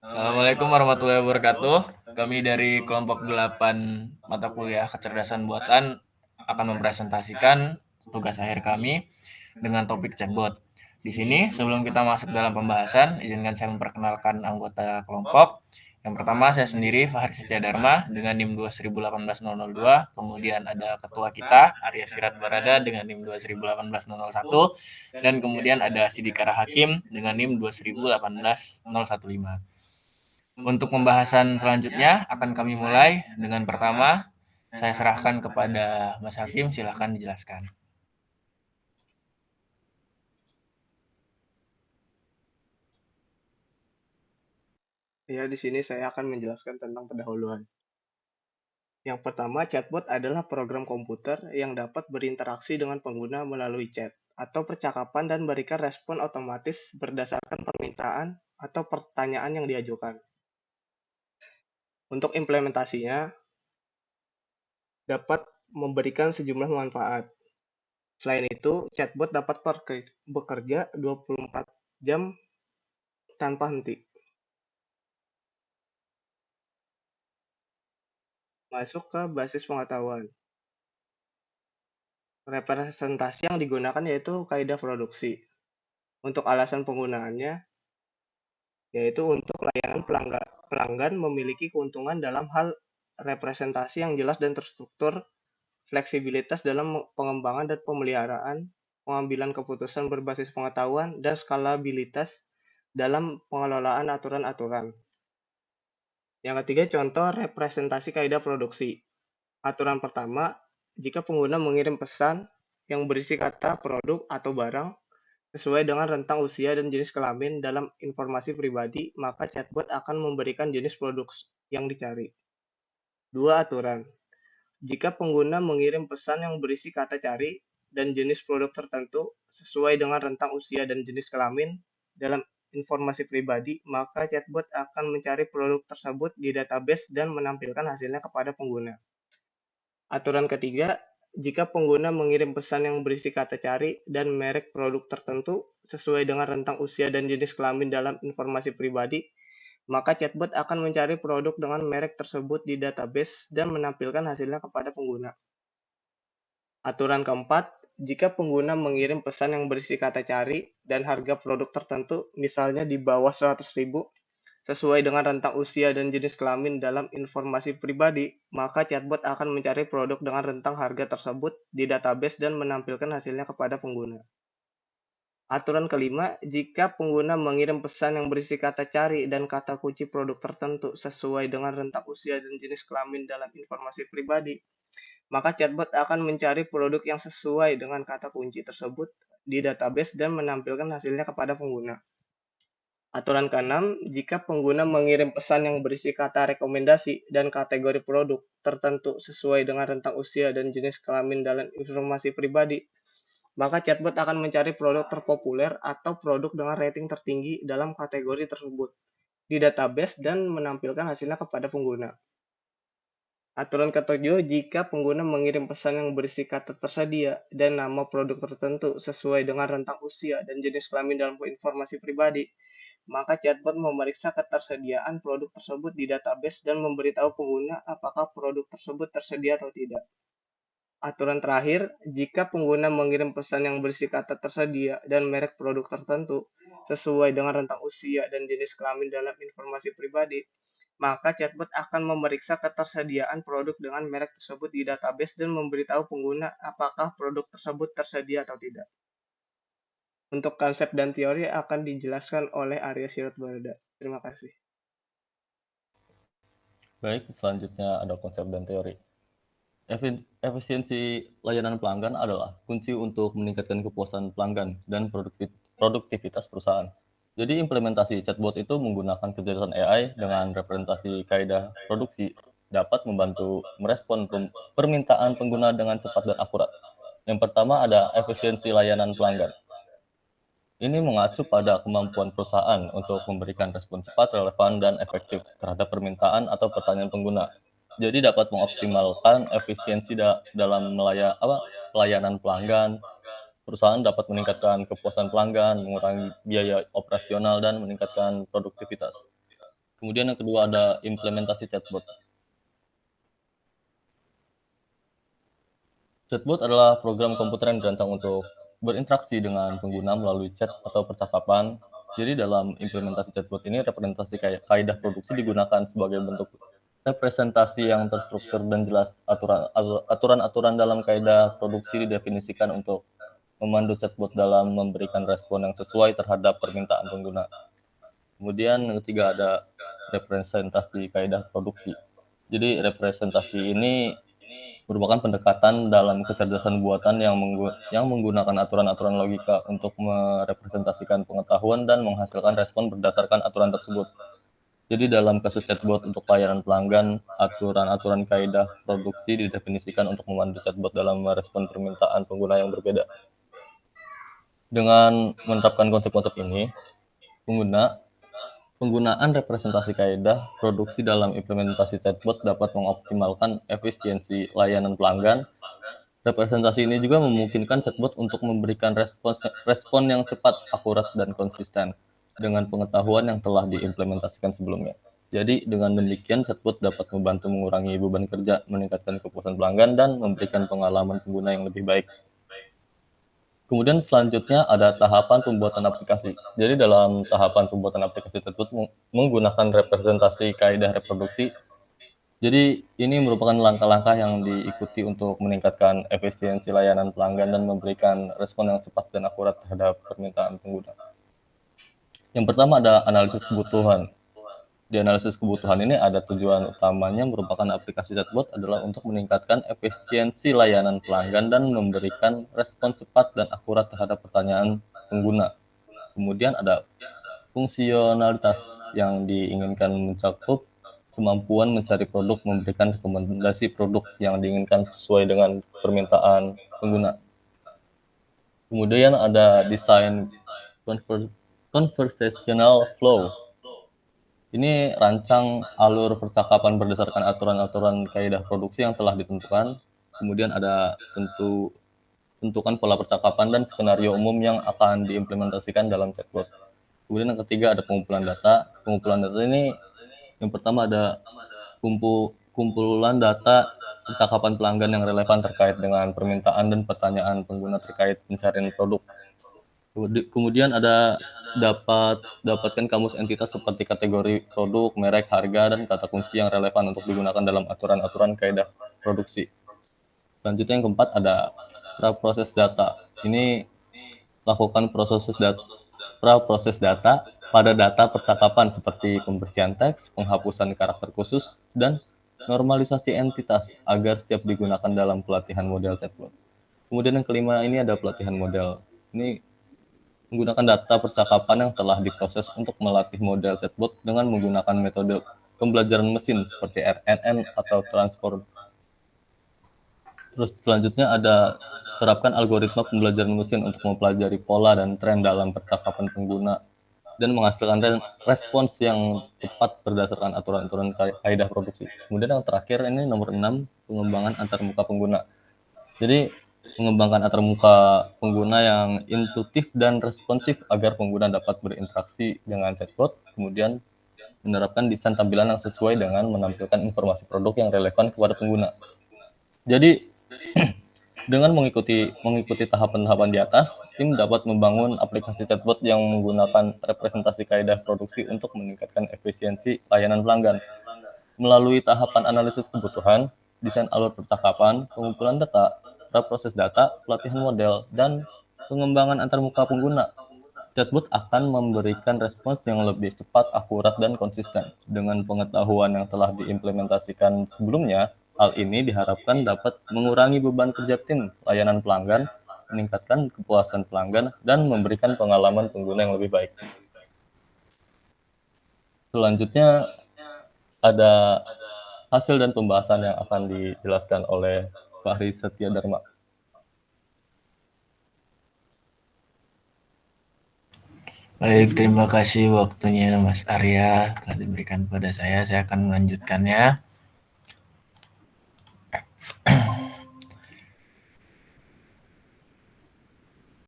Assalamualaikum warahmatullahi wabarakatuh. Kami dari kelompok 8 mata kuliah kecerdasan buatan akan mempresentasikan tugas akhir kami dengan topik chatbot. Di sini, sebelum kita masuk dalam pembahasan, izinkan saya memperkenalkan anggota kelompok. Yang pertama, saya sendiri, Fahri Setia Dharma, dengan NIM 2018002. Kemudian ada ketua kita, Arya Sirat Barada, dengan NIM 2018001. Dan kemudian ada Sidikara Hakim, dengan NIM 2018015. Untuk pembahasan selanjutnya akan kami mulai dengan pertama, saya serahkan kepada Mas Hakim, silahkan dijelaskan. Ya, di sini saya akan menjelaskan tentang pendahuluan. Yang pertama, chatbot adalah program komputer yang dapat berinteraksi dengan pengguna melalui chat atau percakapan dan berikan respon otomatis berdasarkan permintaan atau pertanyaan yang diajukan. Untuk implementasinya, dapat memberikan sejumlah manfaat. Selain itu, chatbot dapat bekerja 24 jam tanpa henti. Masuk ke basis pengetahuan. Representasi yang digunakan yaitu kaidah produksi. Untuk alasan penggunaannya, yaitu untuk layanan pelanggan memiliki keuntungan dalam hal representasi yang jelas dan terstruktur, fleksibilitas dalam pengembangan dan pemeliharaan, pengambilan keputusan berbasis pengetahuan, dan skalabilitas dalam pengelolaan aturan-aturan. Yang ketiga, contoh representasi kaidah produksi. Aturan pertama, jika pengguna mengirim pesan yang berisi kata produk atau barang, sesuai dengan rentang usia dan jenis kelamin dalam informasi pribadi, maka chatbot akan memberikan jenis produk yang dicari. Dua aturan. Jika pengguna mengirim pesan yang berisi kata cari dan jenis produk tertentu sesuai dengan rentang usia dan jenis kelamin dalam informasi pribadi, maka chatbot akan mencari produk tersebut di database dan menampilkan hasilnya kepada pengguna. Aturan ketiga, jika pengguna mengirim pesan yang berisi kata cari dan merek produk tertentu sesuai dengan rentang usia dan jenis kelamin dalam informasi pribadi, maka chatbot akan mencari produk dengan merek tersebut di database dan menampilkan hasilnya kepada pengguna. Aturan keempat, jika pengguna mengirim pesan yang berisi kata cari dan harga produk tertentu, misalnya di bawah 100.000, sesuai dengan rentang usia dan jenis kelamin dalam informasi pribadi, maka chatbot akan mencari produk dengan rentang harga tersebut di database dan menampilkan hasilnya kepada pengguna. Aturan kelima, jika pengguna mengirim pesan yang berisi kata cari dan kata kunci produk tertentu sesuai dengan rentang usia dan jenis kelamin dalam informasi pribadi, maka chatbot akan mencari produk yang sesuai dengan kata kunci tersebut di database dan menampilkan hasilnya kepada pengguna. Aturan keenam, jika pengguna mengirim pesan yang berisi kata rekomendasi dan kategori produk tertentu sesuai dengan rentang usia dan jenis kelamin dalam informasi pribadi, maka chatbot akan mencari produk terpopuler atau produk dengan rating tertinggi dalam kategori tersebut di database dan menampilkan hasilnya kepada pengguna. Aturan ketujuh, jika pengguna mengirim pesan yang berisi kata tersedia dan nama produk tertentu sesuai dengan rentang usia dan jenis kelamin dalam informasi pribadi, maka chatbot memeriksa ketersediaan produk tersebut di database dan memberitahu pengguna apakah produk tersebut tersedia atau tidak. Aturan terakhir, jika pengguna mengirim pesan yang berisi kata tersedia dan merek produk tertentu sesuai dengan rentang usia dan jenis kelamin dalam informasi pribadi, maka chatbot akan memeriksa ketersediaan produk dengan merek tersebut di database dan memberitahu pengguna apakah produk tersebut tersedia atau tidak. Untuk konsep dan teori akan dijelaskan oleh Arya Sirat Barada. Terima kasih. Baik, selanjutnya ada konsep dan teori. Efisiensi layanan pelanggan adalah kunci untuk meningkatkan kepuasan pelanggan dan produktivitas perusahaan. Jadi implementasi chatbot itu menggunakan kecerdasan AI dengan representasi kaidah produksi dapat membantu merespon permintaan pengguna dengan cepat dan akurat. Yang pertama ada efisiensi layanan pelanggan. Ini mengacu pada kemampuan perusahaan untuk memberikan respon cepat, relevan, dan efektif terhadap permintaan atau pertanyaan pengguna. Jadi dapat mengoptimalkan efisiensi dalam pelayanan pelanggan. Perusahaan dapat meningkatkan kepuasan pelanggan, mengurangi biaya operasional, dan meningkatkan produktivitas. Kemudian yang kedua ada implementasi chatbot. Chatbot adalah program komputer yang dirancang untuk berinteraksi dengan pengguna melalui chat atau percakapan. Jadi dalam implementasi chatbot ini representasi kaidah produksi digunakan sebagai bentuk representasi yang terstruktur dan jelas. Aturan-aturan dalam kaidah produksi didefinisikan untuk memandu chatbot dalam memberikan respon yang sesuai terhadap permintaan pengguna. Kemudian yang ketiga ada representasi kaidah produksi. Jadi representasi ini merupakan pendekatan dalam kecerdasan buatan yang menggunakan aturan-aturan logika untuk merepresentasikan pengetahuan dan menghasilkan respon berdasarkan aturan tersebut. Jadi dalam kasus chatbot untuk layanan pelanggan, aturan-aturan kaidah produksi didefinisikan untuk memandu chatbot dalam merespon permintaan pengguna yang berbeda. Dengan menerapkan konsep-konsep ini, penggunaan representasi kaidah produksi dalam implementasi chatbot dapat mengoptimalkan efisiensi layanan pelanggan. Representasi ini juga memungkinkan chatbot untuk memberikan respon yang cepat, akurat, dan konsisten dengan pengetahuan yang telah diimplementasikan sebelumnya. Jadi dengan demikian chatbot dapat membantu mengurangi beban kerja, meningkatkan kepuasan pelanggan, dan memberikan pengalaman pengguna yang lebih baik. Kemudian selanjutnya ada tahapan pembuatan aplikasi. Jadi dalam tahapan pembuatan aplikasi tersebut menggunakan representasi kaidah reproduksi. Jadi ini merupakan langkah-langkah yang diikuti untuk meningkatkan efisiensi layanan pelanggan dan memberikan respon yang cepat dan akurat terhadap permintaan pengguna. Yang pertama ada analisis kebutuhan. Di analisis kebutuhan ini ada tujuan utamanya merupakan aplikasi chatbot adalah untuk meningkatkan efisiensi layanan pelanggan dan memberikan respon cepat dan akurat terhadap pertanyaan pengguna. Kemudian ada fungsionalitas yang diinginkan mencakup kemampuan mencari produk, memberikan rekomendasi produk yang diinginkan sesuai dengan permintaan pengguna. Kemudian ada desain conversational flow. Ini rancang alur percakapan berdasarkan aturan-aturan kaidah produksi yang telah ditentukan. Kemudian ada tentukan pola percakapan dan skenario umum yang akan diimplementasikan dalam chatbot. Kemudian yang ketiga ada pengumpulan data. Pengumpulan data ini yang pertama ada kumpulan data percakapan pelanggan yang relevan terkait dengan permintaan dan pertanyaan pengguna terkait pencarian produk. Kemudian ada dapatkan kamus entitas seperti kategori produk, merek, harga, dan kata kunci yang relevan untuk digunakan dalam aturan-aturan kaidah produksi. Selanjutnya yang keempat ada pra-proses data. Ini lakukan pra-proses data pada data percakapan seperti pembersihan teks, penghapusan karakter khusus, dan normalisasi entitas agar siap digunakan dalam pelatihan model chatbot. Kemudian yang kelima ini ada pelatihan model. Ini menggunakan data percakapan yang telah diproses untuk melatih model chatbot dengan menggunakan metode pembelajaran mesin seperti RNN atau transform. Terus selanjutnya ada terapkan algoritma pembelajaran mesin untuk mempelajari pola dan tren dalam percakapan pengguna dan menghasilkan respons yang tepat berdasarkan aturan-aturan kaidah produksi. Kemudian yang terakhir ini nomor 6, pengembangan antarmuka pengguna. Jadi mengembangkan antarmuka pengguna yang intuitif dan responsif agar pengguna dapat berinteraksi dengan chatbot, kemudian menerapkan desain tampilan yang sesuai dengan menampilkan informasi produk yang relevan kepada pengguna. Jadi dengan mengikuti tahapan-tahapan di atas, tim dapat membangun aplikasi chatbot yang menggunakan representasi kaidah produksi untuk meningkatkan efisiensi layanan pelanggan. Melalui tahapan analisis kebutuhan, desain alur percakapan, pengumpulan data, proses data, pelatihan model, dan pengembangan antarmuka pengguna, chatbot akan memberikan respons yang lebih cepat, akurat, dan konsisten. Dengan pengetahuan yang telah diimplementasikan sebelumnya, hal ini diharapkan dapat mengurangi beban kerja tim layanan pelanggan, meningkatkan kepuasan pelanggan, dan memberikan pengalaman pengguna yang lebih baik. Selanjutnya ada hasil dan pembahasan yang akan dijelaskan oleh Fahri Setia Dharma. Baik, terima kasih waktunya Mas Arya telah diberikan pada saya. Saya akan melanjutkannya.